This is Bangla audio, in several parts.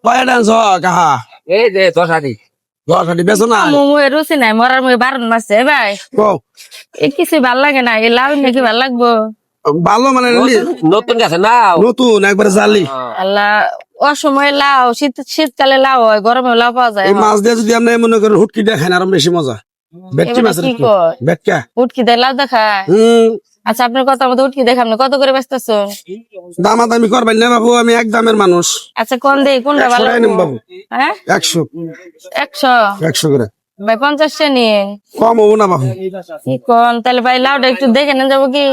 কয় ডান্স কাহা এই যে 10 দশ বেছো না মোমো রুচি নাই মরার মুই বারণ মারছে ভাই কও এ কিছু ভাল লাগে না এ লাউ নাকি ভাল লাগবো ভালো মানে নতুন গাছে নাও নতুন একবারে জালি আল্লাহ অসময়ে লাউ শীতকালে লাউ হয় গরমে লাউ পাওয়া যায় এই মাছ দিয়ে যদি আপনি মনে করেন হুটকি দিয়ে খান আরো বেশি মজা বেটকি এবারে মাছের কি কয় বেটকা উটকি দেয় লাউ দেখায় আচ্ছা আপনার কথা মতো উটকি দেখা আপনি কত করে ব্যস্ত দামাদামি করবেন না বাবু আমি এক দামের মানুষ আচ্ছা কোন দেই কোনটা 100 ভালো টাকা নিন বাবু হ্যাঁ 100 100 করে ভাই 50 টা নিন কম হবো না বাবু কি কোন তাহলে ভাই লাউটা একটু দেখে নেন যাবো কি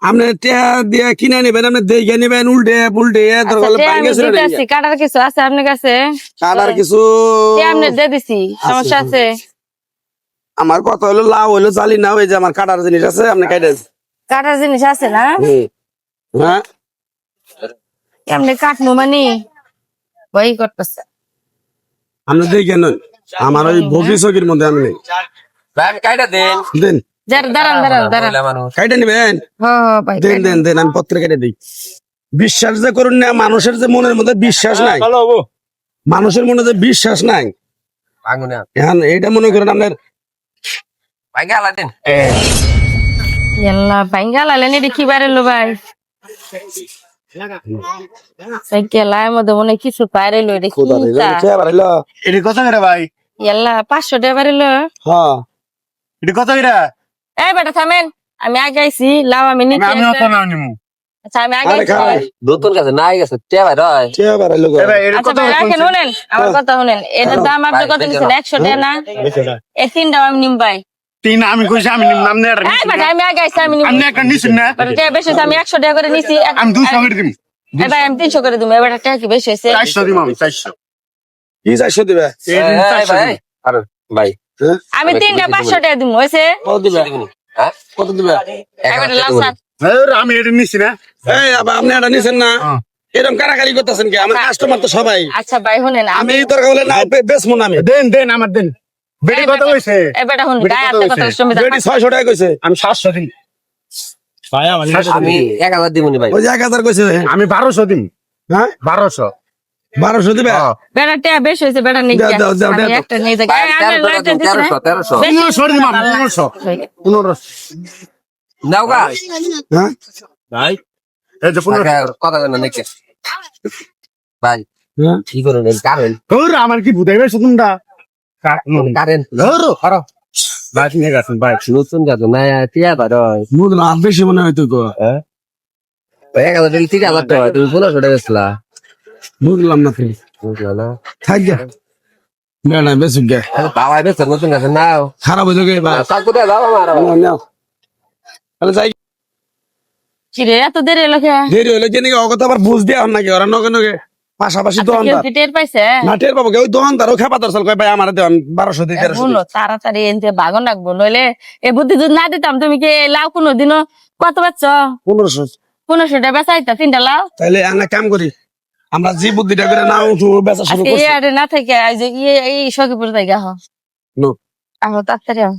আপনি টিয়া দিয়ে কিনে নেবেন আপনি দেখে নেবেন উল্টে পুল্টে আচ্ছা, আমি দিতেছি, কাটার কিছু আছে আপনার কাছে কাটার কিছু আপনি দিয়ে দিছি সমস্যা আছে আমার কথা হলো লাউ হলো জালি না ওই যে আমার কাটার জিনিস আছে আপনি কাটে কাটার জিনিস আছে না হ্যাঁ আপনি কাটবো মানে ভয় করতেছে আপনি দেখে নেন আমার ওই ভগি চকির মধ্যে আমি নেই ভাই কাইটা দেন দেন দাঁড়ান মানুষ কাইটে নিবেন ভাই দেন আমি পত্রে কেটে দিই বিশ্বাস যে করুন না মানুষের যে মনের মধ্যে বিশ্বাস নাই মানুষের মনে যে বিশ্বাস নাই আগুনে এখন এইটা মনে করেন আপনার ভাই গালা দেন ইয়াল্লা ভাঙ্গা লালেন এটি কি বারেলো ভাই সাইকেলের মধ্যে মনে কিছু পাইরেলো এটা কি এটি কত করে ভাই ইয়াল্লা 500 টাকা বারেলো হ্যাঁ এটি কত করে এই বেটা থামেন আমি আগে আইছি লাও আমি নিতে আমি অত নাও নিমু আচ্ছা আমি আগে আইছি নতুন গাছে নাই গেছে তে ভাই রয় এটি আচ্ছা কত ভাই রাখেন শুনেন আমার কথা শুনেন এটার দাম আপনি কত নিছেন 100 টাকা না এই তিনটা আমি নিম ভাই তিন আমি কইছি আমি নিম নাম নেয়ার এই বেটা আমি আগে আইছি আমি নিম আমি একটা নিছেন না বেটা বেশি হইছে, আমি 100 টাকা করে নিছি আমি 200 করে দিম এই ভাই আমি 300 করে দিমু এই বেটা টাকা কি বেশি হইছে 400 দিম আমি 400 কি চাইছো দিবে ভাই আর ভাই আমি তিনটা 500 টাকা দিমু হইছে কত দিবে হ্যাঁ কত দিবে এই বেটা লাভ সাত আমি এটি নিছি না এই আবার আপনি এটা নিছেন না এরকম কারাকারি করতেছেন কি আমার কাস্টমার তো সবাই আচ্ছা ভাই শুনেন আমি দরকার হলে না বেচবো না আমি দেন আমার দেন বেটি কত কইছে এই বেটা শুনুন গায়ে হাতে কথা শুনবে বেটি 600 টাকা কইছে আমি 700 দিম ভাই আমি আমি 1000 দিমুনি ভাই ওই যে 1000 কইছে আমি 1200 দিম হ্যাঁ 1200 1200 দিবে বেটা টাকা বেশি হইছে বেটা নিয়ে দাও, দাও, দাও, আমি দাও। একটা নিয়ে যাই এই আমি লাইট দিছি না 1300 1500 দিম আমি 1500 নাও গা হ্যাঁ ভাই এই যে 1500 কথা জানা নাকি ভাই হ্যাঁ কি করুন কারেন তোর আমার কি বুঝাইবে শুনুনটা কারেন ধরো হারো ভাই নিয়ে গেছেন ভাই নতুন গাছে নাই টিয়া ভাই রয় বুঝলাম আর বেশি মনে হয়তো গো 1000 দিলে 3000 টাকা তুমি 1500 টাকা বেচলা বুঝলাম না তুই বুঝলা না থাক যা না বেশি গে বাবা বেচ নতুন গাছে নাও খারাপ হয়ে যাবে বা কাকু দে বাবা মারা নাও তাহলে যাই কিরে এত দেরি হলো কে দেরি হলে কি নাকি অগত আবার বুঝ দেওয়া নাকি ওরা নগে নগে পাশাপাশি কেউ দোকানদার কি টের পাইছে না টের পাবো ওই দোকানদার ও খেপা দর্শন কয় ভাই আমার দেন 1200 দিয়ে 1300 শুনো তাড়াতাড়ি এনতে বাগন রাখবো নইলে এ বুদ্ধি যদি না দিতাম তুমি কি লাউ কোনো দিনও কত পাচ্ছ 1500 1500 টাকা বেচাইতা তিনটা লাউ তাহলে আমরা কাম করি আমরা যে বুদ্ধিটা করে না উঠু বেচা শুরু আজকে করছি এই আরে না থেকে এই যে এই সখীপুর থেকে আহ নো আহ তাড়াতাড়ি আহ